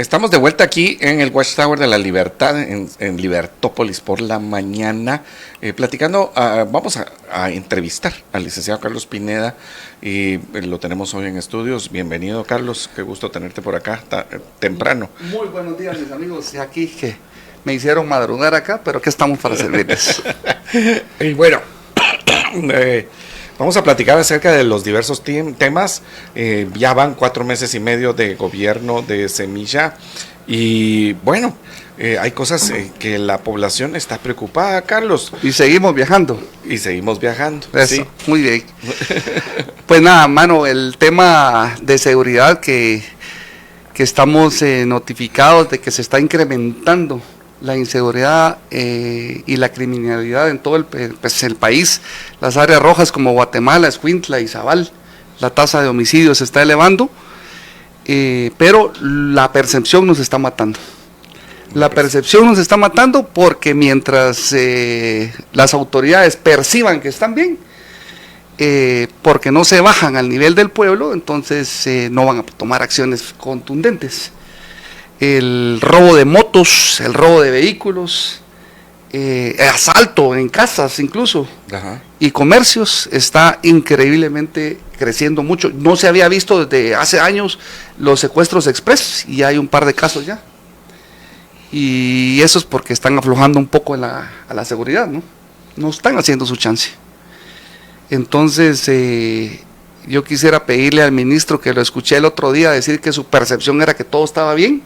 Estamos de vuelta aquí en el Watchtower de la Libertad, en Libertópolis por la mañana, platicando. Vamos a entrevistar al licenciado Carlos Pineda y lo tenemos hoy en estudios. Bienvenido, Carlos, qué gusto tenerte por acá temprano. Muy buenos días, mis amigos, aquí que me hicieron madrugar acá, pero que estamos para servirles. Y bueno, vamos a platicar acerca de los diversos temas. Ya van 4 meses y medio de gobierno de Semilla y bueno, hay cosas que la población está preocupada, Carlos. Y seguimos viajando. Y seguimos viajando. Eso, sí. Muy bien. Pues nada, mano, el tema de seguridad que estamos notificados de que se está incrementando la inseguridad y la criminalidad en todo el país. Las áreas rojas como Guatemala, Escuintla y Izabal, la tasa de homicidios se está elevando, pero la percepción nos está matando. La percepción nos está matando porque mientras las autoridades perciban que están bien, porque no se bajan al nivel del pueblo, entonces no van a tomar acciones contundentes. El robo de motos, el robo de vehículos, asalto en casas incluso. Ajá. Y comercios está increíblemente creciendo mucho. No se había visto desde hace años los secuestros express y hay un par de casos ya. Y eso es porque están aflojando un poco a la seguridad, ¿no? No están haciendo su chance. Entonces, yo quisiera pedirle al ministro, que lo escuché el otro día decir que su percepción era que todo estaba bien,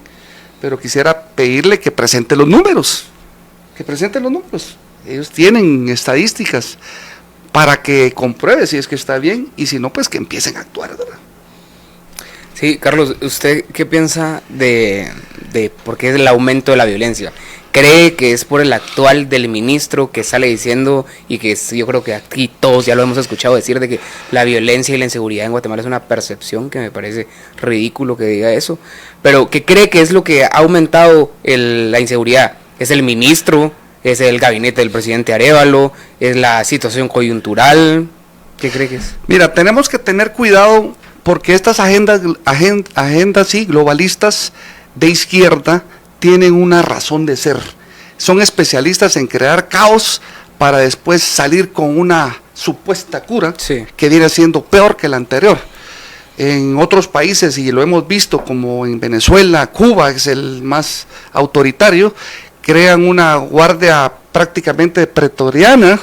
pero quisiera pedirle que presente los números, Ellos tienen estadísticas para que compruebe si es que está bien y si no, pues que empiecen a actuar, ¿verdad? Sí, Carlos, ¿usted qué piensa de por qué es el aumento de la violencia? ¿Cree que es por el actual del ministro que sale diciendo, y que yo creo que aquí todos ya lo hemos escuchado decir, de que la violencia y la inseguridad en Guatemala es una percepción, que me parece ridículo que diga eso, pero qué cree que es lo que ha aumentado la inseguridad? ¿Es el ministro? ¿Es el gabinete del presidente Arévalo? ¿Es la situación coyuntural? ¿Qué cree que es? Mira, tenemos que tener cuidado porque estas agendas sí, globalistas de izquierda tienen una razón de ser. Son especialistas en crear caos para después salir con una supuesta cura, sí, que viene siendo peor que la anterior. En otros países, y lo hemos visto como en Venezuela, Cuba es el más autoritario, crean una guardia prácticamente pretoriana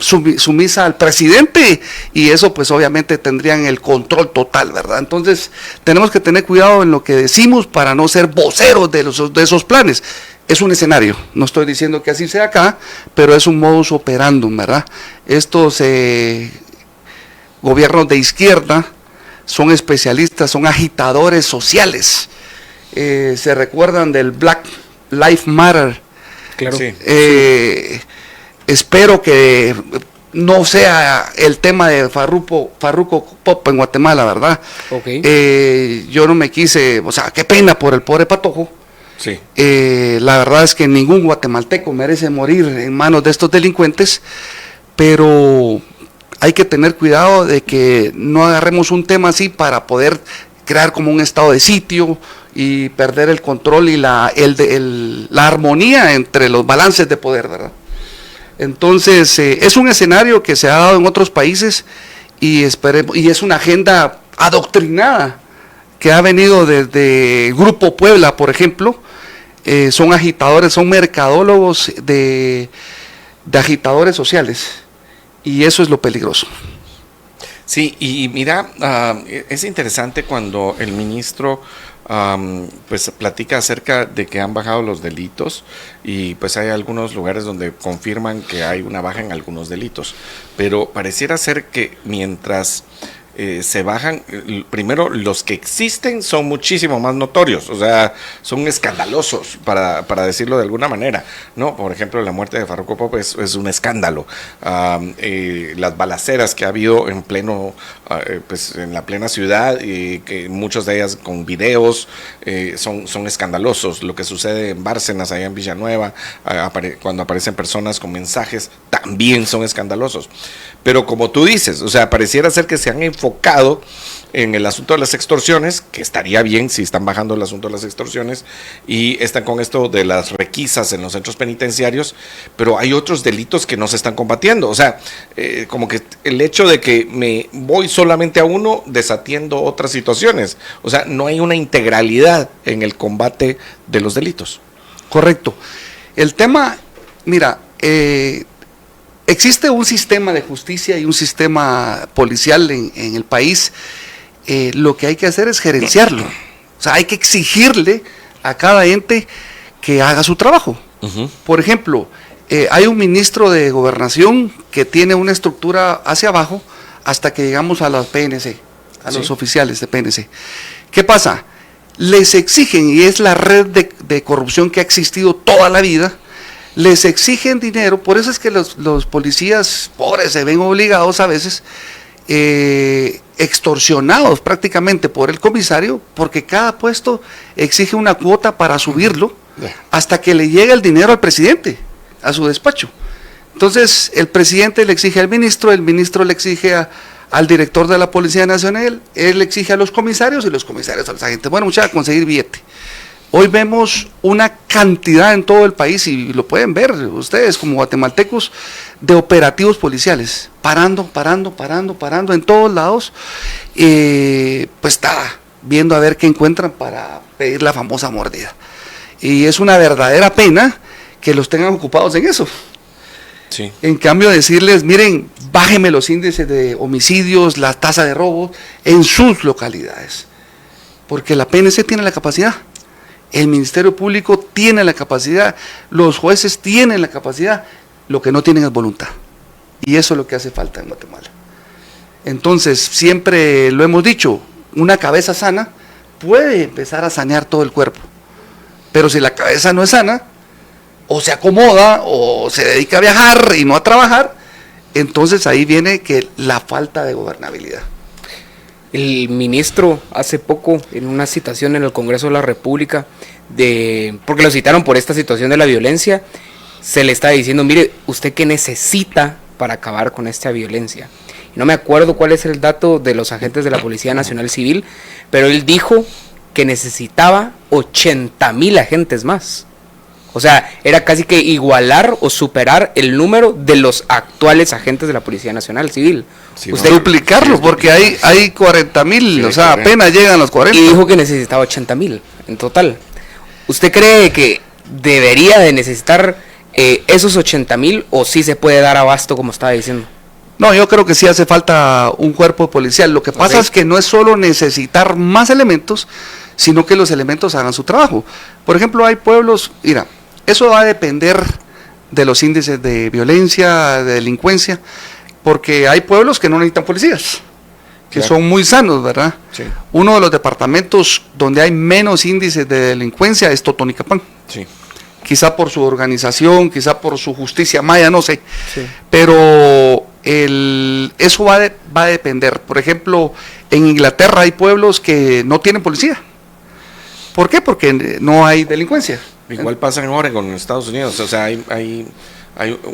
sumisa al presidente, y eso pues obviamente tendrían el control total, ¿verdad? Entonces tenemos que tener cuidado en lo que decimos para no ser voceros de esos planes. Es un escenario, no estoy diciendo que así sea acá, pero es un modus operandum, ¿verdad? Estos gobiernos de izquierda son especialistas, son agitadores sociales. Se recuerdan del Black Lives Matter. Claro. Sí. Espero que no sea el tema de Farruko Pop en Guatemala, ¿verdad? Okay. Yo no me quise, o sea, qué pena por el pobre Patojo. Sí. La verdad es que ningún guatemalteco merece morir en manos de estos delincuentes, pero hay que tener cuidado de que no agarremos un tema así para poder crear como un estado de sitio y perder el control y la armonía entre los balances de poder, ¿verdad? Entonces, es un escenario que se ha dado en otros países y es una agenda adoctrinada que ha venido desde Grupo Puebla, por ejemplo. Son agitadores, son mercadólogos de agitadores sociales, y eso es lo peligroso. Sí, y mira, es interesante cuando el ministro pues platica acerca de que han bajado los delitos, y pues hay algunos lugares donde confirman que hay una baja en algunos delitos, pero pareciera ser que mientras se bajan, primero los que existen son muchísimo más notorios, o sea, son escandalosos, para decirlo de alguna manera, ¿no? Por ejemplo, la muerte de Farruko Pop es un escándalo. Las balaceras que ha habido en pleno, pues en la plena ciudad, que muchas de ellas con videos, son escandalosos. Lo que sucede en Bárcenas, allá en Villanueva, cuando aparecen personas con mensajes, también son escandalosos. Pero como tú dices, o sea, pareciera ser que se han enfocado en el asunto de las extorsiones, que estaría bien si están bajando el asunto de las extorsiones, y están con esto de las requisas en los centros penitenciarios, pero hay otros delitos que no se están combatiendo. O sea, como que el hecho de que me voy solamente a uno, desatiendo otras situaciones. O sea, no hay una integralidad en el combate de los delitos. Correcto. El tema, mira, existe un sistema de justicia y un sistema policial en el país. Lo que hay que hacer es gerenciarlo. O sea, hay que exigirle a cada ente que haga su trabajo. Por ejemplo, hay un ministro de Gobernación que tiene una estructura hacia abajo hasta que llegamos a la PNC, a los oficiales de PNC. ¿Qué pasa? Les exigen, y es la red de corrupción que ha existido toda la vida, les exigen dinero. Por eso es que los policías pobres se ven obligados a veces, extorsionados prácticamente por el comisario, porque cada puesto exige una cuota para subirlo hasta que le llega el dinero al presidente, a su despacho. Entonces el presidente le exige al ministro, el ministro le exige al director de la Policía Nacional, él le exige a los comisarios y los comisarios a los agentes. Bueno, muchachos, conseguir billete. Hoy vemos una cantidad en todo el país, y lo pueden ver ustedes como guatemaltecos, de operativos policiales, parando en todos lados, pues está viendo a ver qué encuentran para pedir la famosa mordida. Y es una verdadera pena que los tengan ocupados en eso. Sí. En cambio, decirles, miren, bájenme los índices de homicidios, la tasa de robos en sus localidades, porque la PNC tiene la capacidad. El Ministerio Público tiene la capacidad, los jueces tienen la capacidad, lo que no tienen es voluntad. Y eso es lo que hace falta en Guatemala. Entonces, siempre lo hemos dicho, una cabeza sana puede empezar a sanear todo el cuerpo. Pero si la cabeza no es sana, o se acomoda, o se dedica a viajar y no a trabajar, entonces ahí viene que la falta de gobernabilidad. El ministro hace poco, en una citación en el Congreso de la República, porque lo citaron por esta situación de la violencia, se le está diciendo, mire, ¿usted qué necesita para acabar con esta violencia? Y no me acuerdo cuál es el dato de los agentes de la Policía Nacional Civil, pero él dijo que necesitaba 80,000 agentes más. O sea, era casi que igualar o superar el número de los actuales agentes de la Policía Nacional Civil. Sí, usted duplicarlo, porque hay 40,000, sí, o sea, 40. Apenas llegan los 40. Y dijo que necesitaba 80,000 en total. ¿Usted cree que debería de necesitar esos 80,000 o sí se puede dar abasto como estaba diciendo? No, yo creo que sí hace falta un cuerpo policial. Lo que pasa es que no es solo necesitar más elementos, sino que los elementos hagan su trabajo. Por ejemplo, hay pueblos, mira, eso va a depender de los índices de violencia, de delincuencia, porque hay pueblos que no necesitan policías, que son muy sanos, ¿verdad? Sí. Uno de los departamentos donde hay menos índices de delincuencia es Totonicapán. Sí. Quizá por su organización, quizá por su justicia maya, no sé. Sí. Pero eso va a depender. Por ejemplo, en Inglaterra hay pueblos que no tienen policía. ¿Por qué? Porque no hay delincuencia. Igual pasa en Oregon, en Estados Unidos. O sea, hay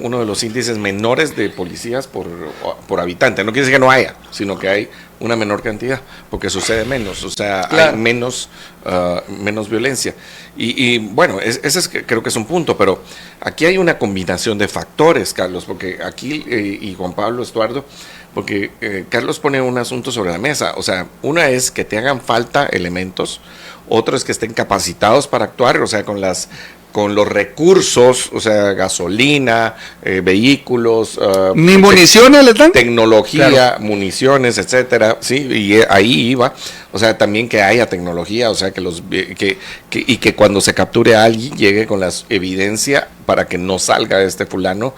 uno de los índices menores de policías por habitante. No quiere decir que no haya, sino que hay una menor cantidad, porque sucede menos. O sea, claro, hay menos violencia. Y bueno, ese creo que es un punto, pero aquí hay una combinación de factores, Carlos, porque aquí, y Juan Pablo, Estuardo, porque Carlos pone un asunto sobre la mesa. O sea, una es que te hagan falta elementos, otro es que estén capacitados para actuar, o sea, con los recursos, o sea, gasolina, vehículos, ni municiones les dan, tecnología, claro, municiones, etcétera, sí, y ahí iba, o sea, también que haya tecnología, o sea, y que cuando se capture a alguien llegue con la evidencia para que no salga este fulano,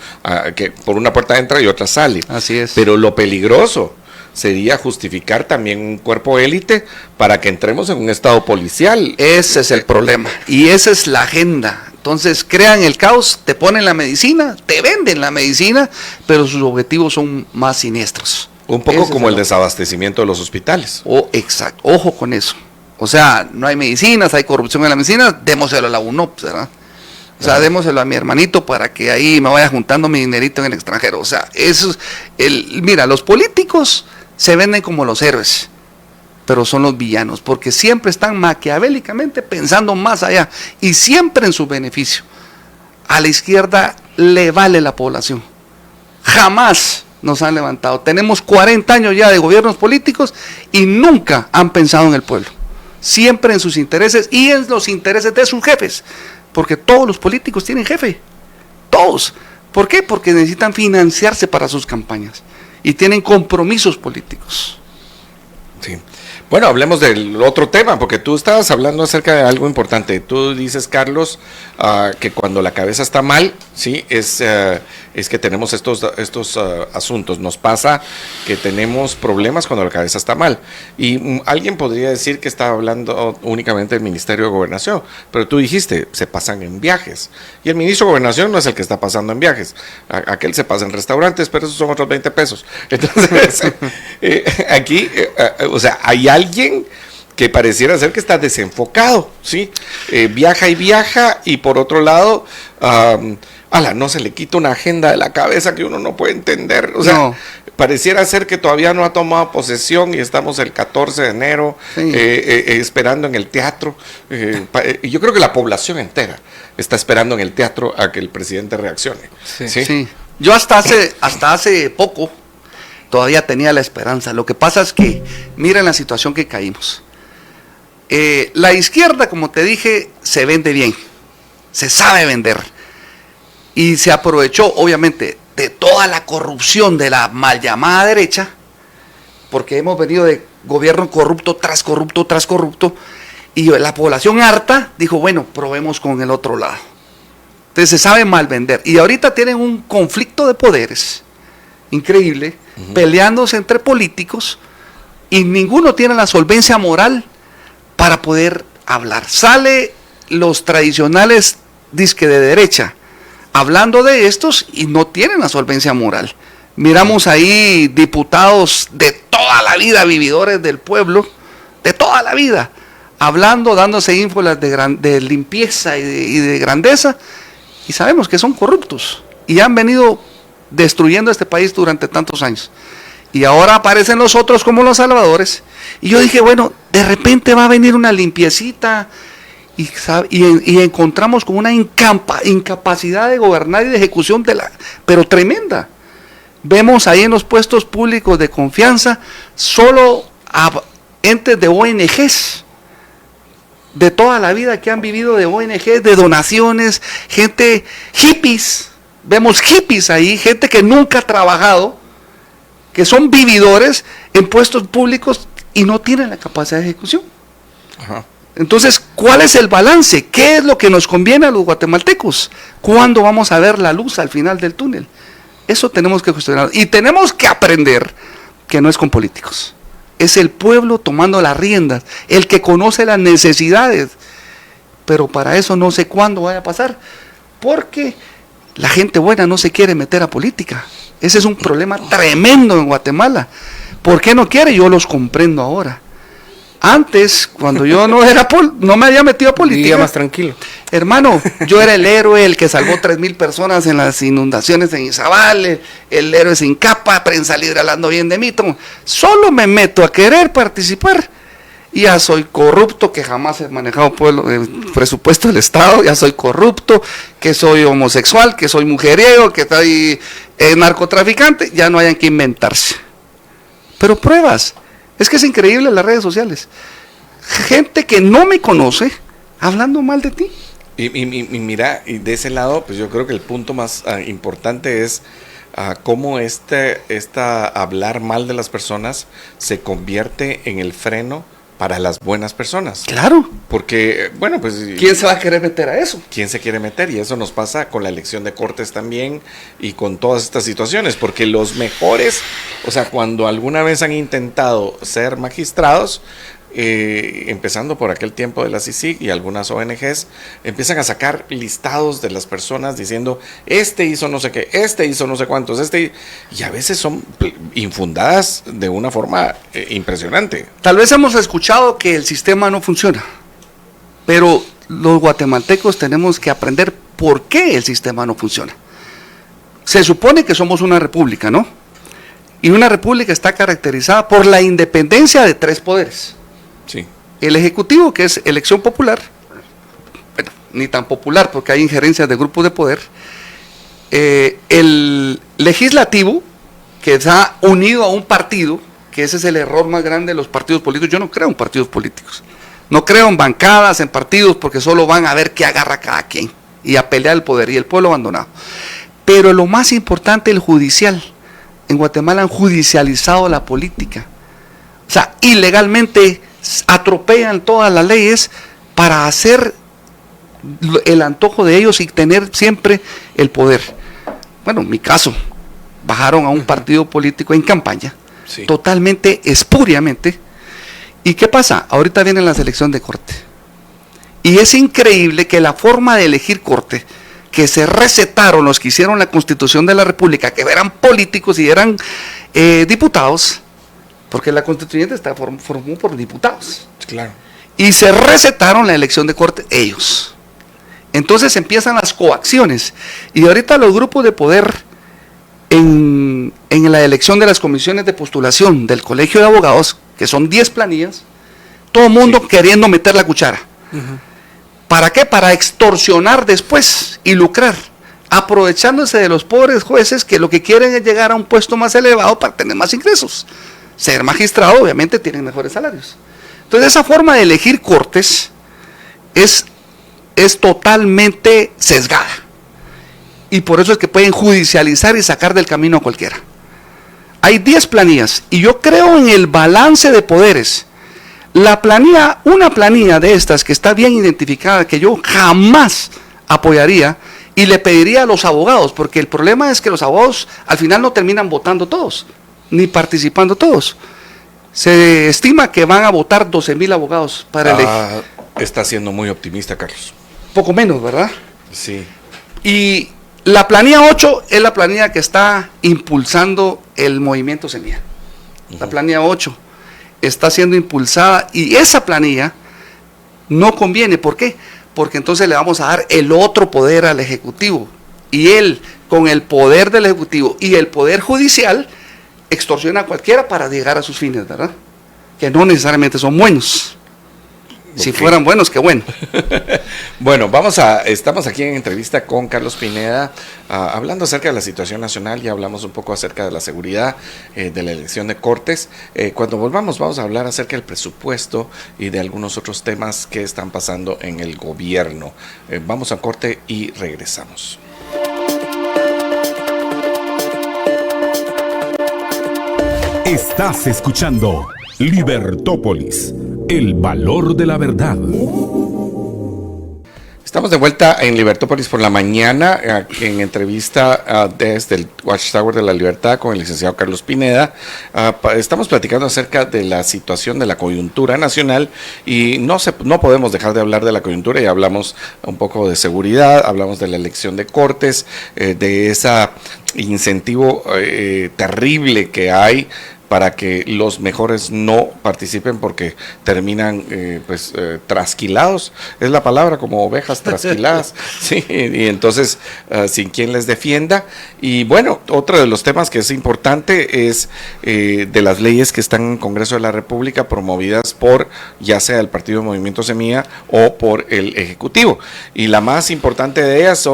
que por una puerta entra y otra sale. Así es. Pero lo peligroso sería justificar también un cuerpo élite para que entremos en un estado policial. Ese es el problema, y esa es la agenda. Entonces crean el caos, te ponen la medicina, te venden la medicina, pero sus objetivos son más siniestros. Un poco como el desabastecimiento de los hospitales. Exacto, ojo con eso. O sea, no hay medicinas, hay corrupción en la medicina, démoselo a la UNOPS, ¿verdad? O sea, démoselo a mi hermanito para que ahí me vaya juntando mi dinerito en el extranjero. O sea, eso es mira, los políticos se venden como los héroes, pero son los villanos, porque siempre están maquiavélicamente pensando más allá y siempre en su beneficio. A la izquierda le vale la población. Jamás nos han levantado. Tenemos 40 años ya de gobiernos políticos y nunca han pensado en el pueblo. Siempre en sus intereses y en los intereses de sus jefes, porque todos los políticos tienen jefe, todos. ¿Por qué? Porque necesitan financiarse para sus campañas y tienen compromisos políticos. Sí. Bueno, hablemos del otro tema, porque tú estabas hablando acerca de algo importante. Tú dices, Carlos, que cuando la cabeza está mal, sí, es que tenemos estos asuntos. Nos pasa que tenemos problemas cuando la cabeza está mal. Y alguien podría decir que estaba hablando únicamente del Ministerio de Gobernación, pero tú dijiste, se pasan en viajes. Y el ministro de Gobernación no es el que está pasando en viajes. Aquel se pasa en restaurantes, pero esos son otros 20 pesos. Entonces, aquí, o sea, hay alguien que pareciera ser que está desenfocado, ¿sí? Viaja y por otro lado, no se le quita una agenda de la cabeza que uno no puede entender, o sea, no. Pareciera ser que todavía no ha tomado posesión y estamos el 14 de enero sí. Esperando en el teatro. Yo creo que la población entera está esperando en el teatro a que el presidente reaccione. Sí. ¿Sí? Sí. Yo hasta hace poco todavía tenía la esperanza. Lo que pasa es que miren la situación que caímos. La izquierda, como te dije, se vende bien, se sabe vender y se aprovechó obviamente de toda la corrupción de la mal llamada derecha, porque hemos venido de gobierno corrupto tras corrupto tras corrupto, y la población harta dijo, bueno, probemos con el otro lado. Entonces se sabe mal vender y ahorita tienen un conflicto de poderes increíble, peleándose entre políticos y ninguno tiene la solvencia moral para poder hablar. Sale los tradicionales disque de derecha hablando de estos y no tienen la solvencia moral. Miramos ahí diputados de toda la vida, vividores del pueblo, de toda la vida, hablando, dándose ínfulas de limpieza y de grandeza, y sabemos que son corruptos y han venido destruyendo este país durante tantos años. Y ahora aparecen los otros como los salvadores. Y yo dije, bueno, de repente va a venir una limpiecita y encontramos con una incapacidad de gobernar y de ejecución pero tremenda. Vemos ahí en los puestos públicos de confianza solo a entes de ONGs, de toda la vida que han vivido de ONGs, de donaciones, gente hippies. Vemos hippies ahí, gente que nunca ha trabajado, que son vividores en puestos públicos y no tienen la capacidad de ejecución. Ajá. Entonces, ¿cuál es el balance? ¿Qué es lo que nos conviene a los guatemaltecos? ¿Cuándo vamos a ver la luz al final del túnel? Eso tenemos que cuestionar. Y tenemos que aprender que no es con políticos. Es el pueblo tomando las riendas, el que conoce las necesidades. Pero para eso no sé cuándo vaya a pasar, porque la gente buena no se quiere meter a política. Ese es un problema tremendo en Guatemala. ¿Por qué no quiere? Yo los comprendo ahora. Antes, cuando yo no me había metido a política, vivía más tranquilo. Hermano, yo era el héroe, el que salvó 3,000 personas en las inundaciones en Izabal, el héroe sin capa, prensa libre hablando bien de mí. Solo me meto a querer participar y ya soy corrupto, que jamás he manejado el presupuesto del Estado, ya soy corrupto, que soy homosexual, que soy mujeriego, que soy narcotraficante, ya no hayan que inventarse. Pero pruebas. Es que es increíble las redes sociales. Gente que no me conoce hablando mal de ti. Y mira, y de ese lado, pues yo creo que el punto más importante es cómo hablar mal de las personas se convierte en el freno para las buenas personas. Claro. Porque, bueno, pues... ¿Quién se va a querer meter a eso? ¿Quién se quiere meter? Y eso nos pasa con la elección de Cortes también y con todas estas situaciones, porque los mejores, o sea, cuando alguna vez han intentado ser magistrados, empezando por aquel tiempo de la CICIG y algunas ONGs, empiezan a sacar listados de las personas diciendo, este hizo no sé qué, este hizo no sé cuántos, y a veces son infundadas de una forma impresionante. Tal vez hemos escuchado que el sistema no funciona, pero los guatemaltecos tenemos que aprender por qué el sistema no funciona. Se supone que somos una república, ¿no? Y una república está caracterizada por la independencia de 3 poderes. el Ejecutivo, que es elección popular, bueno, ni tan popular porque hay injerencias de grupos de poder, el Legislativo, que está unido a un partido, que ese es el error más grande de los partidos políticos. Yo no creo en partidos políticos, no creo en bancadas, en partidos, porque solo van a ver qué agarra cada quien y a pelear el poder y el pueblo abandonado. Pero lo más importante, el judicial. En Guatemala han judicializado la política, o sea, ilegalmente atropellan todas las leyes para hacer el antojo de ellos y tener siempre el poder. Bueno, en mi caso, bajaron a un partido político en campaña, sí, totalmente espuriamente. ¿Y qué pasa? Ahorita viene la selección de corte. Y es increíble que la forma de elegir corte, que se recetaron los que hicieron la Constitución de la República, que eran políticos y eran diputados, porque la constituyente está formó por diputados. Claro. Y se recetaron la elección de corte ellos. Entonces empiezan las coacciones. Y ahorita los grupos de poder en la elección de las comisiones de postulación del Colegio de Abogados, que son 10 planillas, todo el mundo sí, queriendo meter la cuchara. ¿Para qué? Para extorsionar después y lucrar, aprovechándose de los pobres jueces que lo que quieren es llegar a un puesto más elevado para tener más ingresos. Ser magistrado, obviamente, tienen mejores salarios. Entonces, esa forma de elegir cortes es totalmente sesgada. Y por eso es que pueden judicializar y sacar del camino a cualquiera. Hay 10 planillas, y yo creo en el balance de poderes. La planilla, una planilla de estas que está bien identificada, que yo jamás apoyaría, y le pediría a los abogados, porque el problema es que los abogados al final no terminan votando todos, ni participando todos. Se estima que van a votar 12,000 abogados para elegir. Está siendo muy optimista, Carlos. Poco menos, ¿verdad? Sí. Y la planilla 8 es la planilla que está impulsando el movimiento Semilla. La planilla 8 está siendo impulsada y esa planilla no conviene. ¿Por qué? Porque entonces le vamos a dar el otro poder al Ejecutivo. Y él, con el poder del Ejecutivo y el poder judicial, extorsiona a cualquiera para llegar a sus fines, ¿verdad? Que no necesariamente son buenos. Si fueran buenos, qué bueno. Bueno, estamos aquí en entrevista con Carlos Pineda, hablando acerca de la situación nacional. Ya hablamos un poco acerca de la seguridad de la elección de cortes. Cuando volvamos vamos a hablar acerca del presupuesto y de algunos otros temas que están pasando en el gobierno. Vamos a corte y regresamos. Estás escuchando Libertópolis, el valor de la verdad. Estamos de vuelta en Libertópolis por la mañana, en entrevista desde el Watchtower de la Libertad con el licenciado Carlos Pineda. Estamos platicando acerca de la situación de la coyuntura nacional y no podemos dejar de hablar de la coyuntura. Ya hablamos un poco de seguridad, hablamos de la elección de cortes, de ese incentivo terrible que hay para que los mejores no participen porque terminan trasquilados, es la palabra, como ovejas trasquiladas, sí, y entonces sin quien les defienda. Y bueno, otro de los temas que es importante es de las leyes que están en el Congreso de la República promovidas por ya sea el Partido Movimiento Semilla o por el Ejecutivo, y la más importante de ellas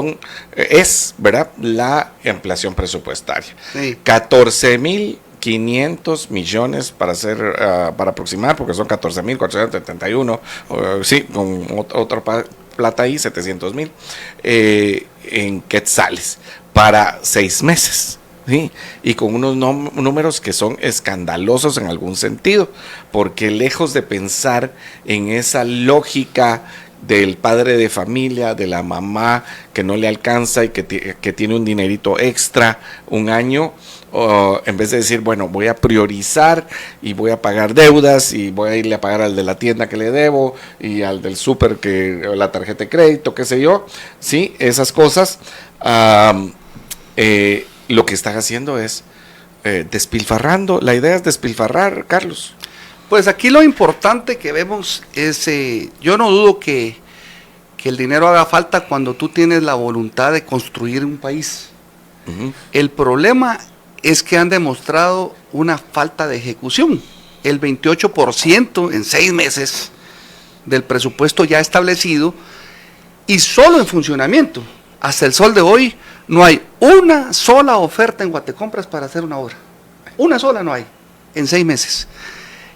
es, ¿verdad?, la ampliación presupuestaria. Sí. 14,500 millones para aproximar, porque son 14,471, sí, con otra plata ahí, 700,000 en quetzales para 6 meses. ¿Sí? Y con unos números que son escandalosos en algún sentido, porque lejos de pensar en esa lógica del padre de familia, de la mamá que no le alcanza y que tiene un dinerito extra un año, en vez de decir, bueno, voy a priorizar y voy a pagar deudas y voy a irle a pagar al de la tienda que le debo y al del súper que la tarjeta de crédito, qué sé yo, sí, esas cosas, lo que están haciendo es despilfarrando. La idea es despilfarrar, Carlos. Pues aquí lo importante que vemos es, yo no dudo que el dinero haga falta cuando tú tienes la voluntad de construir un país. El problema es que han demostrado una falta de ejecución. El 28% en 6 meses del presupuesto ya establecido y solo en funcionamiento. Hasta el sol de hoy no hay una sola oferta en Guatecompras para hacer una obra. Una sola no hay en 6 meses.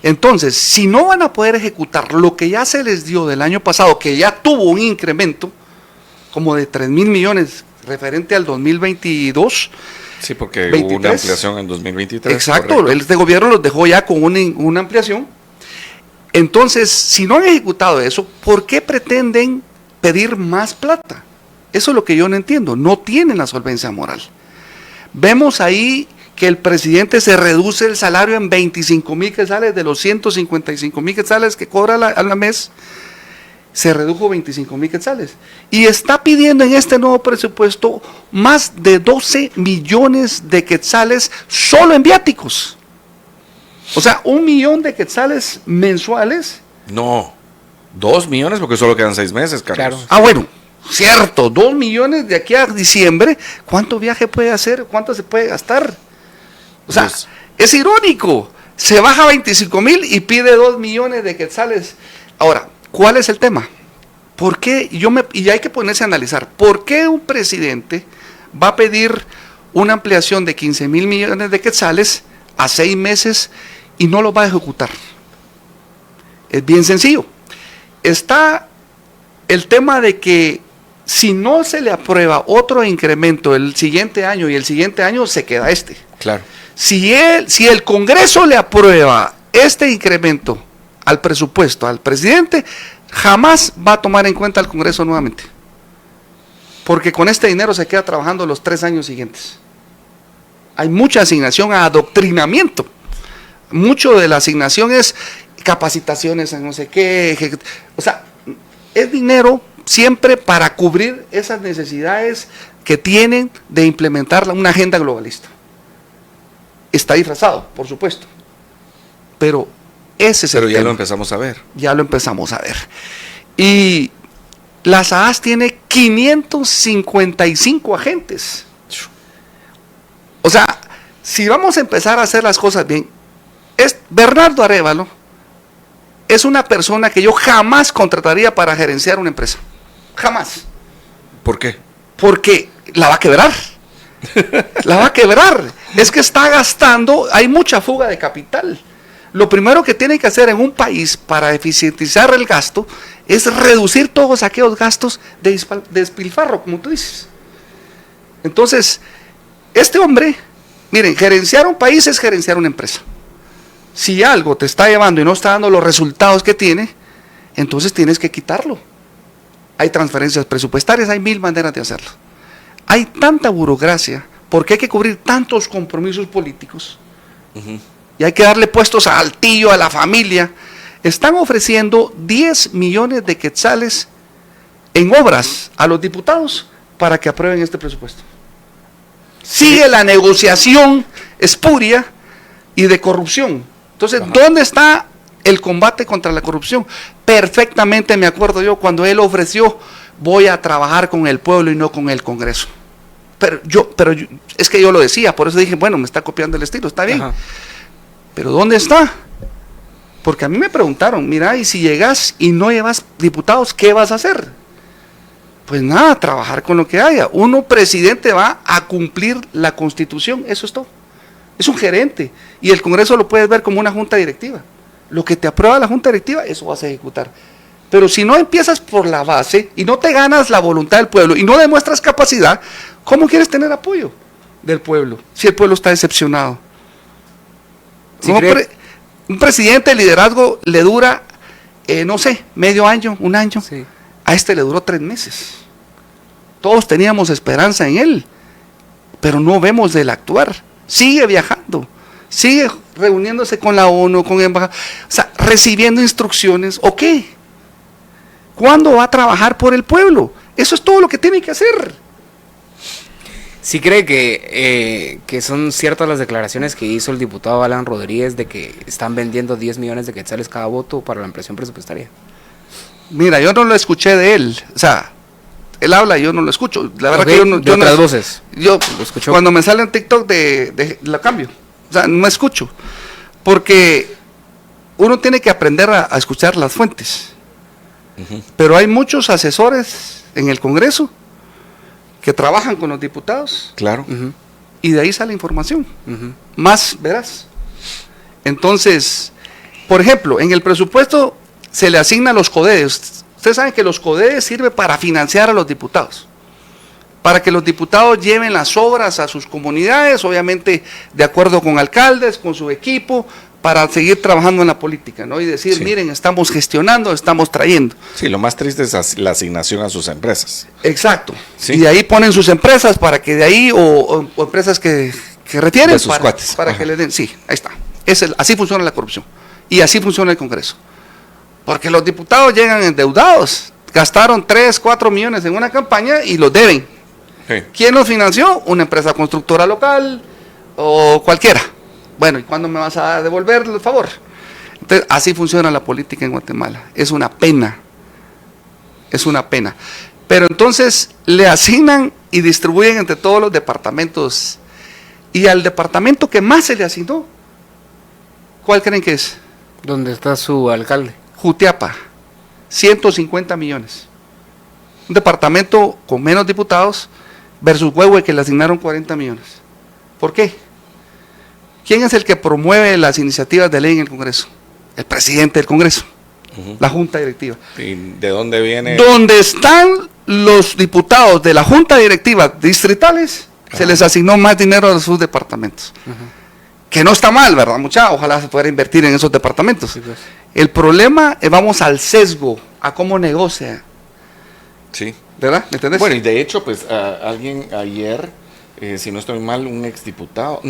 Entonces, si no van a poder ejecutar lo que ya se les dio del año pasado, que ya tuvo un incremento como de 3,000 millones referente al 2022. Sí, porque 23. hubo una ampliación en 2023. Exacto, correcto. este gobierno los dejó ya con una ampliación. Entonces, si no han ejecutado eso, ¿por qué pretenden pedir más plata? Eso es lo que yo no entiendo. No tienen la solvencia moral. Vemos ahí que el presidente se reduce el salario en 25,000 quetzales de los 155,000 quetzales que cobra a la mes. Se redujo 25,000 quetzales. Y está pidiendo en este nuevo presupuesto más de 12 millones de quetzales solo en viáticos. O sea, 1 millón de quetzales mensuales. No, 2 millones porque solo quedan 6 meses, Carlos. Claro. Bueno, cierto, 2 millones de aquí a diciembre. ¿Cuánto viaje puede hacer? ¿Cuánto se puede gastar? O sea, Pues, es irónico. Se baja 25,000 y pide 2 millones de quetzales. Ahora, ¿cuál es el tema? ¿Por qué? Y hay que ponerse a analizar. ¿Por qué un presidente va a pedir una ampliación de 15,000 millones de quetzales a 6 meses y no lo va a ejecutar? Es bien sencillo. Está el tema de que si no se le aprueba otro incremento el siguiente año y el siguiente año, se queda este. claro. Si el Congreso le aprueba este incremento al presupuesto al presidente, jamás va a tomar en cuenta al Congreso nuevamente. Porque con este dinero se queda trabajando los 3 años siguientes. Hay mucha asignación a adoctrinamiento. Mucho de la asignación es capacitaciones en no sé qué. O sea, es dinero siempre para cubrir esas necesidades que tienen de implementar una agenda globalista. Está disfrazado, por supuesto. Pero ese es Pero el ya tema. lo empezamos a ver. Ya lo empezamos a ver. Y la SAAS tiene 555 agentes. O sea, si vamos a empezar a hacer las cosas bien, Bernardo Arévalo es una persona que yo jamás contrataría para gerenciar una empresa. Jamás. ¿Por qué? Porque la va a quebrar. La va a quebrar. Es que está gastando, hay mucha fuga de capital. Lo primero que tiene que hacer en un país para eficientizar el gasto es reducir todos aquellos gastos de despilfarro, como tú dices. Entonces, este hombre, miren, gerenciar un país es gerenciar una empresa. Si algo te está llevando y no está dando los resultados que tiene, entonces tienes que quitarlo. Hay transferencias presupuestarias, hay 1000 maneras de hacerlo. Hay tanta burocracia, porque hay que cubrir tantos compromisos políticos. Y hay que darle puestos al tío, a la familia. Están ofreciendo 10 millones de quetzales en obras a los diputados para que aprueben este presupuesto. Sigue la negociación espuria y de corrupción. Entonces, ¿dónde está el combate contra la corrupción? Perfectamente me acuerdo yo cuando él ofreció: voy a trabajar con el pueblo y no con el Congreso. Pero es que yo lo decía, por eso dije, bueno, me está copiando el estilo, está bien. Ajá. Pero ¿dónde está? Porque a mí me preguntaron, mira, y si llegas y no llevas diputados, ¿qué vas a hacer? Pues nada, trabajar con lo que haya. Uno, presidente, va a cumplir la Constitución, eso es todo. Es un gerente, y el Congreso lo puedes ver como una junta directiva. Lo que te aprueba la junta directiva, eso vas a ejecutar. Pero si no empiezas por la base y no te ganas la voluntad del pueblo y no demuestras capacidad, ¿cómo quieres tener apoyo del pueblo si el pueblo está decepcionado? Sí, Un presidente de liderazgo le dura, no sé, medio año, un año. Sí. A este le duró 3 meses. Todos teníamos esperanza en él, pero no vemos el actuar. Sigue viajando, sigue reuniéndose con la ONU, con embajada, o sea, recibiendo instrucciones. ¿O qué? ¿Cuándo va a trabajar por el pueblo? Eso es todo lo que tiene que hacer. ¿Sí cree que son ciertas las declaraciones que hizo el diputado Alan Rodríguez de que están vendiendo 10 millones de quetzales cada voto para la ampliación presupuestaria? Mira, yo no lo escuché de él. O sea, él habla y yo no lo escucho. La verdad que yo no. De otras voces. Yo, ¿Lo escuchó? cuando me sale en TikTok lo cambio. O sea, no escucho. Porque uno tiene que aprender a escuchar las fuentes. Pero hay muchos asesores en el Congreso que trabajan con los diputados. Claro. Y de ahí sale información. Más veraz. Entonces, por ejemplo, en el presupuesto se le asignan los CODES. Ustedes saben que los CODES sirven para financiar a los diputados. Para que los diputados lleven las obras a sus comunidades, obviamente de acuerdo con alcaldes, con su equipo, para seguir trabajando en la política, ¿no? Y decir, miren, estamos gestionando, estamos trayendo. Sí, lo más triste es la asignación a sus empresas. Exacto. Sí. Y de ahí ponen sus empresas para que de ahí, o empresas que retienen De sus cuates. para que le den. Sí, ahí está. Así funciona la corrupción. Y así funciona el Congreso. Porque los diputados llegan endeudados, gastaron 3, 4 millones en una campaña y los deben. Sí. ¿Quién los financió? Una empresa constructora local o cualquiera. Bueno, ¿y cuándo me vas a devolver el favor? Entonces, así funciona la política en Guatemala. Es una pena. Es una pena. Pero entonces le asignan y distribuyen entre todos los departamentos. Y al departamento que más se le asignó, ¿cuál creen que es? ¿Dónde está su alcalde? Jutiapa, 150 millones. Un departamento con menos diputados versus Huehue, que le asignaron 40 millones. ¿Por qué? ¿Quién es el que promueve las iniciativas de ley en el Congreso? El presidente del Congreso, la Junta Directiva. ¿Y de dónde viene? Donde están los diputados de la Junta Directiva distritales, se les asignó más dinero a sus departamentos. Que no está mal, ¿verdad, mucha? Ojalá se pudiera invertir en esos departamentos. Sí, pues. El problema es, vamos al sesgo, a cómo negocia. Sí. ¿Verdad? ¿Me entendés? Bueno, y de hecho, pues alguien ayer, si no estoy mal, un exdiputado,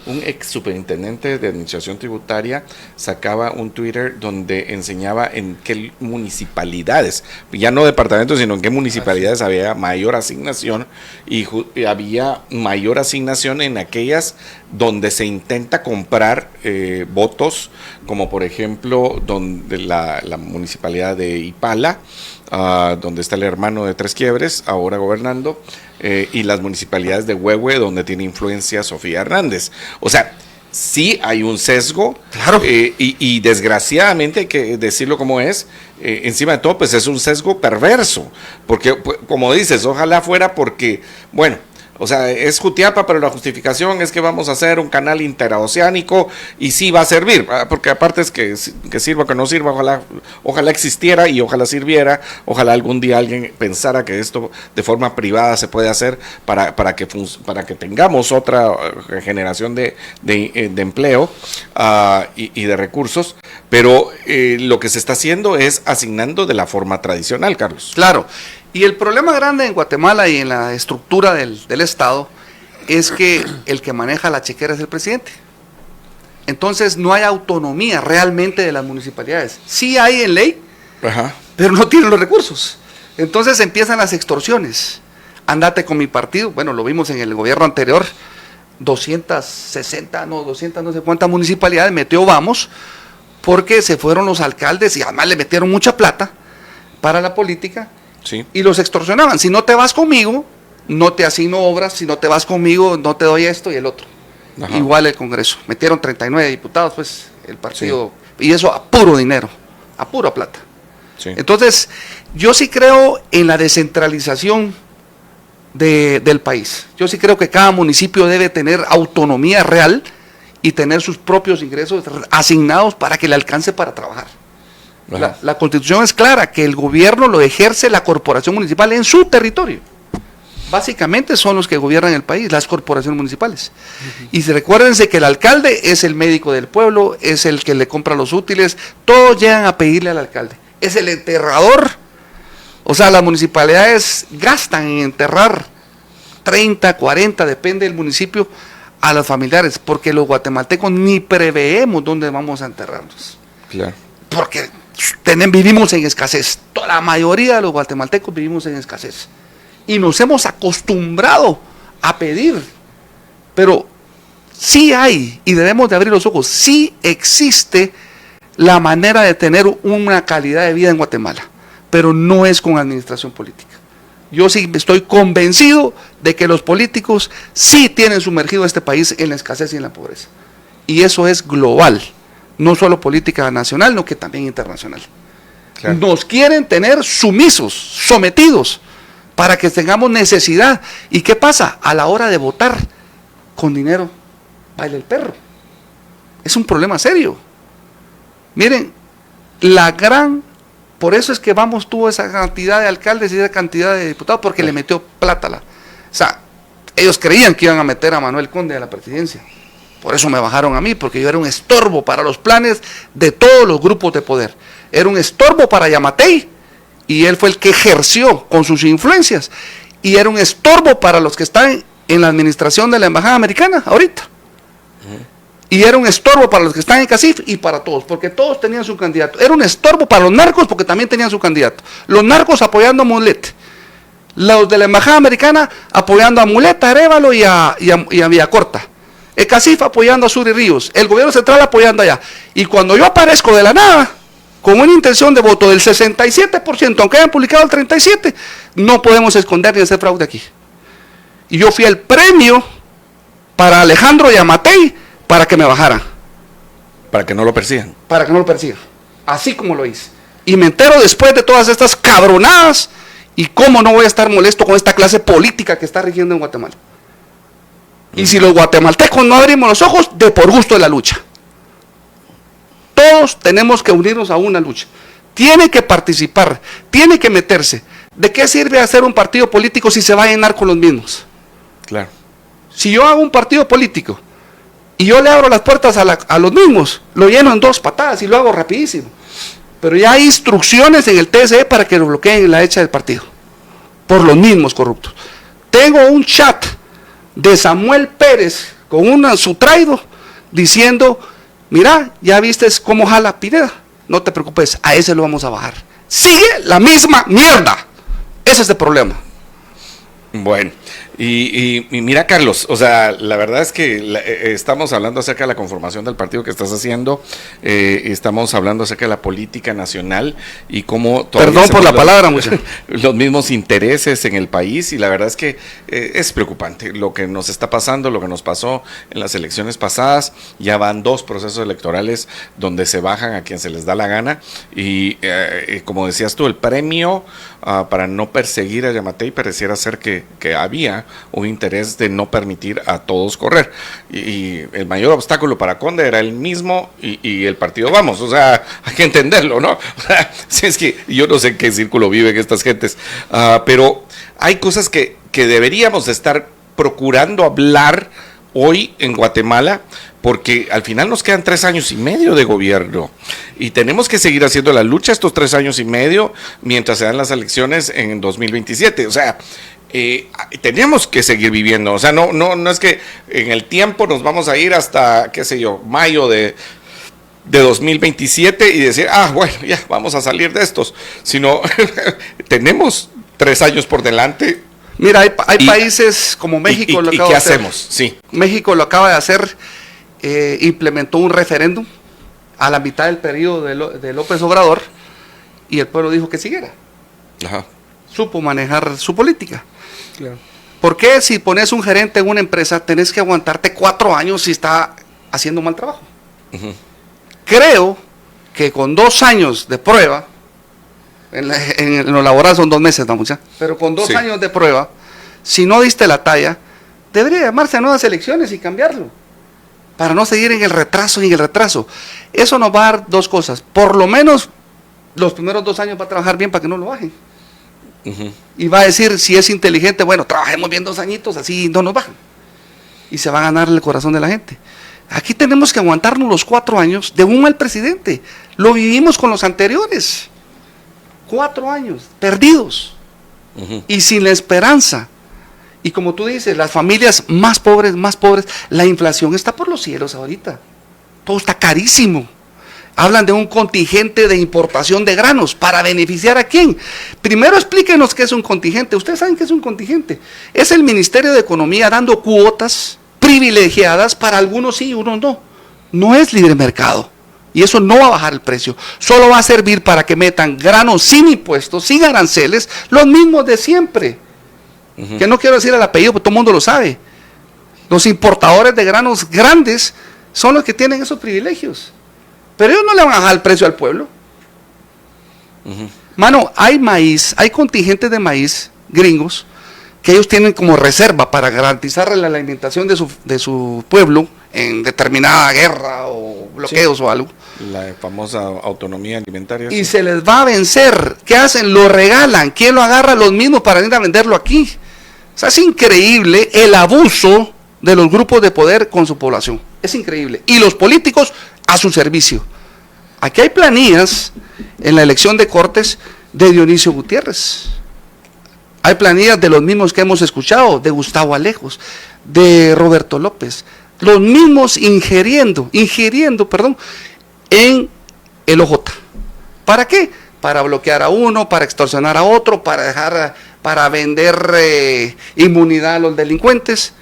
un ex superintendente de administración tributaria sacaba un Twitter donde enseñaba en qué municipalidades, ya no departamentos, sino en qué municipalidades había mayor asignación y había mayor asignación en aquellas donde se intenta comprar votos, como por ejemplo donde la municipalidad de Ipala, donde está el hermano de Tres Quiebres, ahora gobernando, y las municipalidades de Huehue, donde tiene influencia Sofía Hernández. O sea, sí hay un sesgo, claro. Y desgraciadamente hay que decirlo como es, encima de todo, pues es un sesgo perverso, porque como dices, ojalá fuera porque, bueno, o sea, es Jutiapa, pero la justificación es que vamos a hacer un canal interoceánico y sí va a servir, porque aparte es que sirva o que no sirva, ojalá existiera y ojalá sirviera, ojalá algún día alguien pensara que esto de forma privada se puede hacer para que tengamos otra generación de empleo y de recursos, pero lo que se está haciendo es asignando de la forma tradicional, Carlos. Claro. Y el problema grande en Guatemala y en la estructura del Estado es que el que maneja la chequera es el presidente. Entonces no hay autonomía realmente de las municipalidades. Sí hay en ley, pero no tienen los recursos. Entonces empiezan las extorsiones. Andate con mi partido. Bueno, lo vimos en el gobierno anterior. 260, no sé cuántas municipalidades metió Vamos, porque se fueron los alcaldes y además le metieron mucha plata para la política. Sí. Y los extorsionaban. Si no te vas conmigo, no te asigno obras. Si no te vas conmigo, no te doy esto y el otro. Ajá. Igual el Congreso. Metieron 39 diputados, pues, el partido. Sí. Y eso a puro dinero, a pura plata. Sí. Entonces, yo sí creo en la descentralización del país. Yo sí creo que cada municipio debe tener autonomía real y tener sus propios ingresos asignados para que le alcance para trabajar. La Constitución es clara, que el gobierno lo ejerce la corporación municipal en su territorio. Básicamente son los que gobiernan el país, las corporaciones municipales. Y recuérdense que el alcalde es el médico del pueblo, es el que le compra los útiles, todos llegan a pedirle al alcalde. Es el enterrador. O sea, las municipalidades gastan en enterrar 30, 40, depende del municipio, a los familiares, porque los guatemaltecos ni preveemos dónde vamos a enterrarnos. Claro. Porque vivimos en escasez. La mayoría de los guatemaltecos vivimos en escasez. Y nos hemos acostumbrado a pedir. Pero sí hay, y debemos de abrir los ojos, sí existe la manera de tener una calidad de vida en Guatemala. Pero no es con administración política. Yo sí estoy convencido de que los políticos sí tienen sumergido a este país en la escasez y en la pobreza. Y eso es global. No solo política nacional, no que también internacional. Claro. Nos quieren tener sumisos, sometidos, para que tengamos necesidad. ¿Y qué pasa? A la hora de votar, con dinero, baila el perro. Es un problema serio. Miren, por eso es que Vamos tuvo esa cantidad de alcaldes y esa cantidad de diputados, porque le metió plata. O sea, ellos creían que iban a meter a Manuel Conde a la presidencia. Por eso me bajaron a mí, porque yo era un estorbo para los planes de todos los grupos de poder. Era un estorbo para Yamatei, y él fue el que ejerció con sus influencias. Y era un estorbo para los que están en la administración de la Embajada Americana ahorita. Y era un estorbo para los que están en CACIF y para todos, porque todos tenían su candidato. Era un estorbo para los narcos, porque también tenían su candidato. Los narcos apoyando a Mulet. Los de la Embajada Americana apoyando a Mulet, a Arévalo y a Villacorta. El CACIF apoyando a Suri Ríos. El gobierno central apoyando allá. Y cuando yo aparezco de la nada, con una intención de voto del 67%, aunque hayan publicado el 37%, no podemos esconder ni hacer fraude aquí. Y yo fui el premio para Alejandro Yamatei para que me bajaran. Para que no lo persigan. Para que no lo persigan. Así como lo hice. Y me entero después de todas estas cabronadas, y cómo no voy a estar molesto con esta clase política que está rigiendo en Guatemala. Y si los guatemaltecos no abrimos los ojos, de por gusto de la lucha. Todos tenemos que unirnos a una lucha. Tiene que participar, tiene que meterse. ¿De qué sirve hacer un partido político si se va a llenar con los mismos? Claro. Si yo hago un partido político y yo le abro las puertas a los mismos, lo lleno en 2 patadas y lo hago rapidísimo. Pero ya hay instrucciones en el TSE para que lo bloqueen en la hecha del partido, por los mismos corruptos. Tengo un chat de Samuel Pérez con su traido diciendo: mira, ya viste cómo jala Pineda, no te preocupes, a ese lo vamos a bajar. Sigue la misma mierda. Ese es el problema. Bueno, y mira, Carlos, o sea, la verdad es que estamos hablando acerca de la conformación del partido que estás haciendo, estamos hablando acerca de la política nacional y cómo... Perdón por la palabra, muchacho. Los mismos intereses en el país, y la verdad es que es preocupante lo que nos está pasando, lo que nos pasó en las elecciones pasadas. Ya van 2 procesos electorales donde se bajan a quien se les da la gana, y como decías tú, el premio para no perseguir a Yamatei pareciera ser que había un interés de no permitir a todos correr, y el mayor obstáculo para Conde era el mismo y el partido Vamos. O sea, hay que entenderlo, ¿no? O sea, si es que yo no sé en qué círculo viven estas gentes, pero hay cosas que deberíamos estar procurando hablar hoy en Guatemala, porque al final nos quedan 3 años y medio de gobierno y tenemos que seguir haciendo la lucha estos 3 años y medio mientras se dan las elecciones en 2027. O sea, tenemos que seguir viviendo. O sea, no es que en el tiempo nos vamos a ir hasta, qué sé yo, mayo de 2027 y decir, bueno, ya vamos a salir de estos, sino tenemos 3 años por delante. Mira, hay países como México. ¿Y qué hacemos? Sí. México lo acaba de hacer, implementó un referéndum a la mitad del periodo de López Obrador, y el pueblo dijo que siguiera. Ajá. Supo manejar su política. Claro. ¿Por qué si pones un gerente en una empresa tenés que aguantarte 4 años si está haciendo mal trabajo? Uh-huh. Creo que con 2 años de prueba, en lo laboral son 2 meses, ¿no, mucha? Pero con 2 años de prueba, si no diste la talla, debería llamarse a nuevas elecciones y cambiarlo, para no seguir en el retraso y en el retraso. Eso nos va a dar 2 cosas. Por lo menos los primeros 2 años va a trabajar bien para que no lo bajen. Uh-huh. Y va a decir, si es inteligente, bueno, trabajemos bien 2 añitos, así no nos bajan. Y se va a ganar el corazón de la gente. Aquí tenemos que aguantarnos los 4 años de un mal presidente. Lo vivimos con los anteriores. 4 años perdidos. Uh-huh. Y sin la esperanza. Y como tú dices, las familias más pobres, la inflación está por los cielos ahorita. Todo está carísimo. Hablan de un contingente de importación de granos. ¿Para beneficiar a quién? Primero explíquenos qué es un contingente. Ustedes saben qué es un contingente. Es el Ministerio de Economía dando cuotas privilegiadas para algunos sí y unos no. No es libre mercado. Y eso no va a bajar el precio. Solo va a servir para que metan granos sin impuestos, sin aranceles, los mismos de siempre. Uh-huh. Que no quiero decir el apellido, porque todo el mundo lo sabe. Los importadores de granos grandes son los que tienen esos privilegios. Pero ellos no le van a bajar el precio al pueblo. Mano, hay maíz, hay contingentes de maíz gringos que ellos tienen como reserva para garantizar la alimentación de su pueblo en determinada guerra o bloqueos o algo. La famosa autonomía alimentaria. Y se les va a vencer. ¿Qué hacen? Lo regalan. ¿Quién lo agarra? Los mismos para ir a venderlo aquí. O sea, es increíble el abuso de los grupos de poder con su población. Es increíble. Y los políticos a su servicio. Aquí hay planillas en la elección de Cortes de Dionisio Gutiérrez. Hay planillas de los mismos que hemos escuchado, de Gustavo Alejos, de Roberto López. Los mismos ingiriendo, en el OJ. ¿Para qué? Para bloquear a uno, para extorsionar a otro, para vender inmunidad a los delincuentes.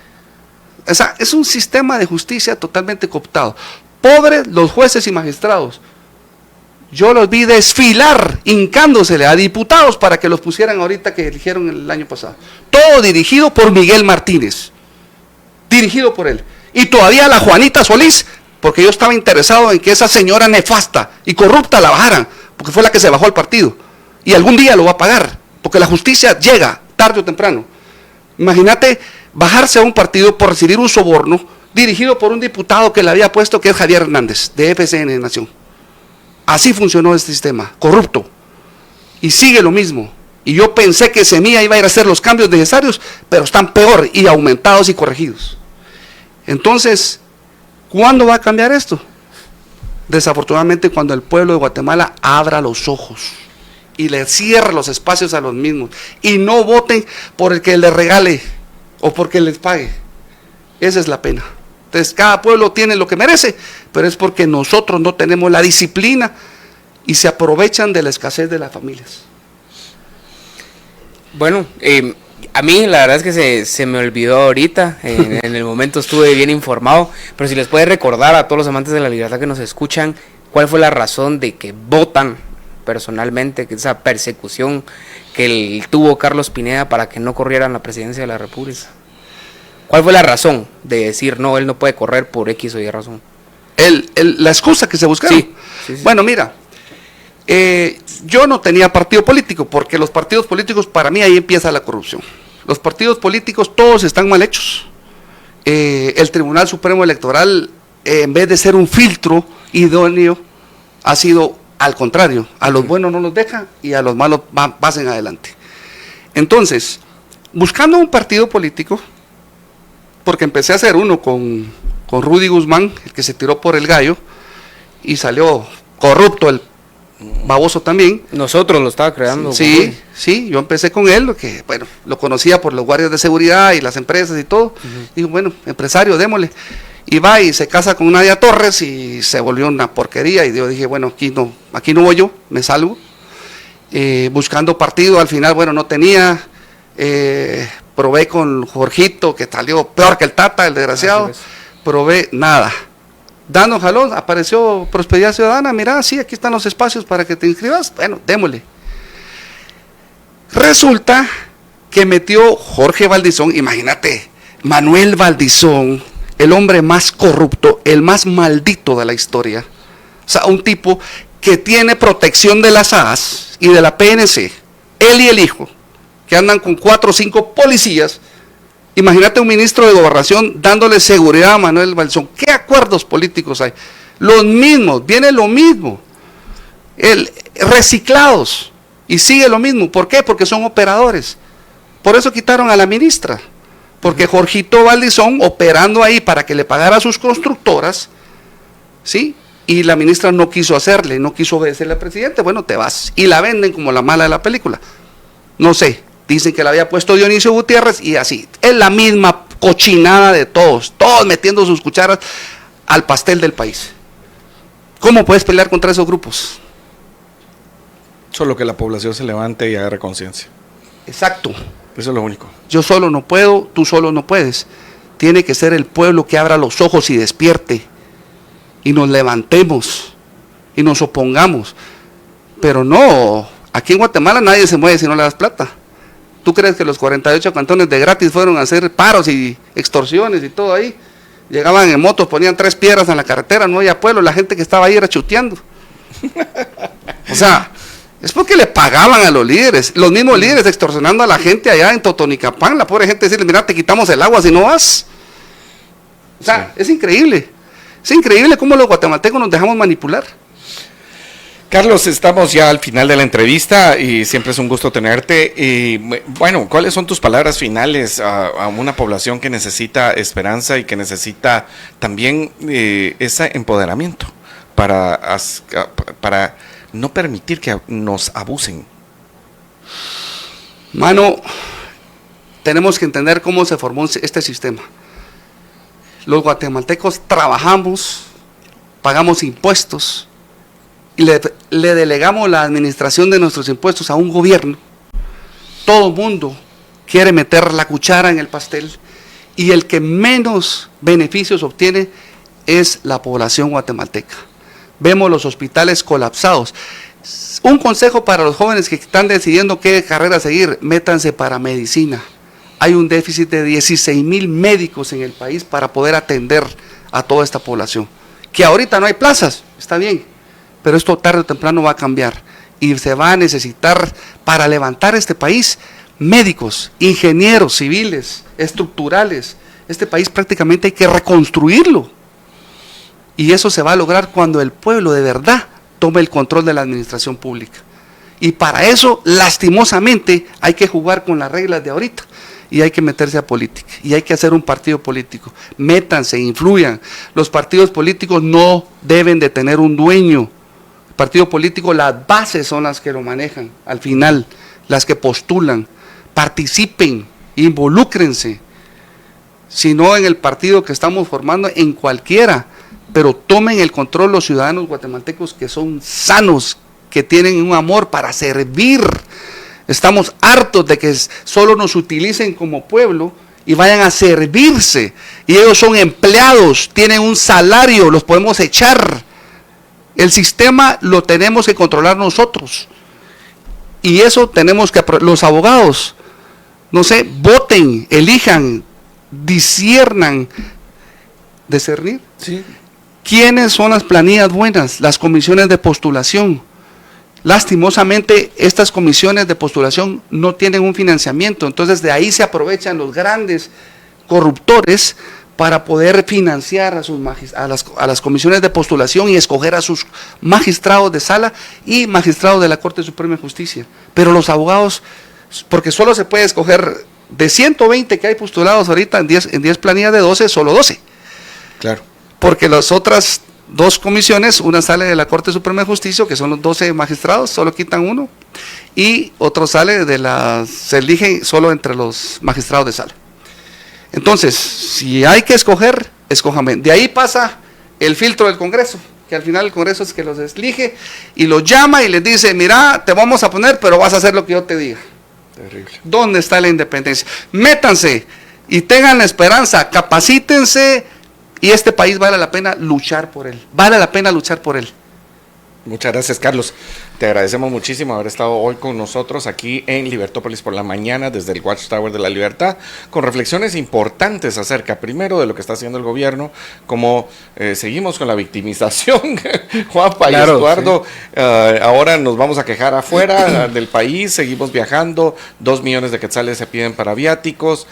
O sea, es un sistema de justicia totalmente cooptado. Pobres los jueces y magistrados. Yo los vi desfilar, hincándosele a diputados para que los pusieran ahorita que eligieron el año pasado. Todo dirigido por Miguel Martínez. Dirigido por él. Y todavía la Juanita Solís, porque yo estaba interesado en que esa señora nefasta y corrupta la bajaran, porque fue la que se bajó al partido. Y algún día lo va a pagar, porque la justicia llega, tarde o temprano. Imagínate bajarse a un partido por recibir un soborno, dirigido por un diputado que le había puesto, que es Javier Hernández, de FCN Nación. Así funcionó este sistema, corrupto. Y sigue lo mismo. Y yo pensé que Semilla iba a ir a hacer los cambios necesarios, pero están peor y aumentados y corregidos. Entonces, ¿cuándo va a cambiar esto? Desafortunadamente, cuando el pueblo de Guatemala abra los ojos y le cierre los espacios a los mismos y no voten por el que les regale o porque les pague. Esa es la pena. Entonces, cada pueblo tiene lo que merece, pero es porque nosotros no tenemos la disciplina y se aprovechan de la escasez de las familias. Bueno, a mí la verdad es que se me olvidó ahorita, en el momento estuve bien informado, pero si les puede recordar a todos los amantes de la libertad que nos escuchan, ¿cuál fue la razón de que votan personalmente, que esa persecución que tuvo Carlos Pineda para que no corrieran la presidencia de la República? ¿Cuál fue la razón de decir, no, él no puede correr por X o Y razón? La excusa que se buscaron. Sí. Bueno, mira, yo no tenía partido político, porque los partidos políticos, para mí ahí empieza la corrupción. Los partidos políticos todos están mal hechos. El Tribunal Supremo Electoral, en vez de ser un filtro idóneo, ha sido al contrario. A los buenos no los deja y a los malos pasen adelante. Entonces, buscando un partido político, porque empecé a hacer uno con Rudy Guzmán, el que se tiró por el gallo, y salió corrupto el baboso también. Nosotros lo estaba creando. Sí, yo empecé con él, que bueno, lo conocía por los guardias de seguridad y las empresas y todo. Digo, bueno, empresario, démosle. Y va y se casa con Nadia Torres y se volvió una porquería. Y yo dije, bueno, aquí no voy yo, me salgo. Buscando partido, al final, bueno, no tenía. Probé con Jorgito, que salió peor que el Tata, el desgraciado. Probé nada. Dando jalón, apareció Prosperidad Ciudadana. Mira, sí, aquí están los espacios para que te inscribas. Bueno, démosle. Resulta que metió Jorge Valdizón, imagínate, Manuel Valdizón, el hombre más corrupto, el más maldito de la historia. O sea, un tipo que tiene protección de las SAS y de la PNC, él y el hijo, que andan con 4 o 5 policías. Imagínate un ministro de Gobernación dándole seguridad a Manuel Valdizón. ¿Qué acuerdos políticos hay? Los mismos, viene lo mismo. Reciclados. Y sigue lo mismo. ¿Por qué? Porque son operadores. Por eso quitaron a la ministra. Porque Jorgito Valdizón, operando ahí para que le pagara a sus constructoras, ¿sí? Y la ministra no quiso hacerle, no quiso obedecerle al presidente. Bueno, te vas. Y la venden como la mala de la película. No sé. Dicen que la había puesto Dionisio Gutiérrez y así. Es la misma cochinada de todos metiendo sus cucharas al pastel del país. ¿Cómo puedes pelear contra esos grupos? Solo que la población se levante y agarre conciencia. Exacto. Eso es lo único. Yo solo no puedo, tú solo no puedes. Tiene que ser el pueblo que abra los ojos y despierte. Y nos levantemos. Y nos opongamos. Pero no, aquí en Guatemala nadie se mueve si no le das plata. ¿Tú crees que los 48 cantones de gratis fueron a hacer paros y extorsiones y todo ahí? Llegaban en motos, ponían 3 piedras en la carretera, no había pueblo, la gente que estaba ahí era chuteando. O sea, Es porque le pagaban a los líderes, los mismos líderes extorsionando a la gente allá en Totonicapán, la pobre gente decirle, mira, te quitamos el agua si no vas. O sea, sí. Es increíble cómo los guatemaltecos nos dejamos manipular. Carlos, estamos ya al final de la entrevista y siempre es un gusto tenerte. Y bueno, ¿cuáles son tus palabras finales a una población que necesita esperanza y que necesita también ese empoderamiento para no permitir que nos abusen? Mano, tenemos que entender cómo se formó este sistema. Los guatemaltecos trabajamos, pagamos impuestos, y le delegamos la administración de nuestros impuestos a un gobierno. Todo el mundo quiere meter la cuchara en el pastel y el que menos beneficios obtiene es la población guatemalteca. Vemos los hospitales colapsados. Un consejo para los jóvenes que están decidiendo qué carrera seguir: métanse para medicina. Hay un déficit de 16,000 médicos en el país para poder atender a toda esta población. Que ahorita no hay plazas, está bien, pero esto tarde o temprano va a cambiar y se va a necesitar para levantar este país médicos, ingenieros civiles, estructurales. Este país prácticamente hay que reconstruirlo y eso se va a lograr cuando el pueblo de verdad tome el control de la administración pública. Y para eso, lastimosamente, hay que jugar con las reglas de ahorita y hay que meterse a política y hay que hacer un partido político. Métanse, influyan. Los partidos políticos no deben de tener un dueño. Partido político, las bases son las que lo manejan, al final, las que postulan. Participen, involúcrense, si no en el partido que estamos formando, en cualquiera, pero tomen el control los ciudadanos guatemaltecos que son sanos, que tienen un amor para servir. Estamos hartos de que solo nos utilicen como pueblo y vayan a servirse, y ellos son empleados, tienen un salario, los podemos echar. El sistema lo tenemos que controlar nosotros. Y eso tenemos que, los abogados, no sé, voten, elijan, disciernan, discernir. Sí. ¿Quiénes son las planillas buenas? Las comisiones de postulación. Lastimosamente, estas comisiones de postulación no tienen un financiamiento, entonces de ahí se aprovechan los grandes corruptores para poder financiar a las comisiones de postulación y escoger a sus magistrados de sala y magistrados de la Corte Suprema de Justicia. Pero los abogados, porque solo se puede escoger de 120 que hay postulados ahorita en 10 planillas de 12, solo 12. Claro. Porque las otras dos comisiones, una sale de la Corte Suprema de Justicia, que son los 12 magistrados, solo quitan uno, y otro sale se elige solo entre los magistrados de sala. Entonces, si hay que escoger, escójame. De ahí pasa el filtro del Congreso, que al final el Congreso es que los elige y los llama y les dice, mira, te vamos a poner, pero vas a hacer lo que yo te diga. Terrible. ¿Dónde está la independencia? Métanse y tengan la esperanza, capacítense, y este país vale la pena luchar por él. Vale la pena luchar por él. Muchas gracias, Carlos. Te agradecemos muchísimo haber estado hoy con nosotros aquí en Libertópolis por la mañana desde el Watchtower de la Libertad, con reflexiones importantes acerca, primero, de lo que está haciendo el gobierno, como seguimos con la victimización, Juanpa, claro, y Estuardo, sí. Ahora nos vamos a quejar afuera del país, seguimos viajando, 2 millones de quetzales se piden para viáticos,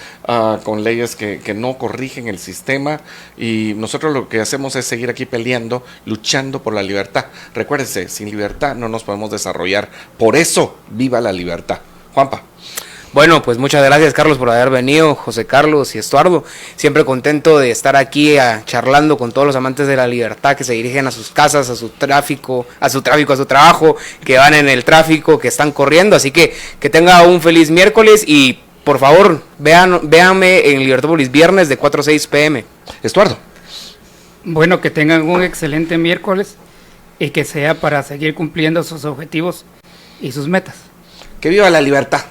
con leyes que no corrigen el sistema, y nosotros lo que hacemos es seguir aquí peleando, luchando por la libertad. Recuérdense, sin libertad no nos podemos desarrollar. Por eso, viva la libertad. Juanpa. Bueno, pues muchas gracias, Carlos, por haber venido, José Carlos y Estuardo. Siempre contento de estar aquí charlando con todos los amantes de la libertad que se dirigen a sus casas, a su trabajo, que van en el tráfico, que están corriendo. Así que tenga un feliz miércoles y, por favor, véanme en Libertópolis viernes de 4 a 6 p.m. Estuardo. Bueno, que tengan un excelente miércoles y que sea para seguir cumpliendo sus objetivos y sus metas. Que viva la libertad.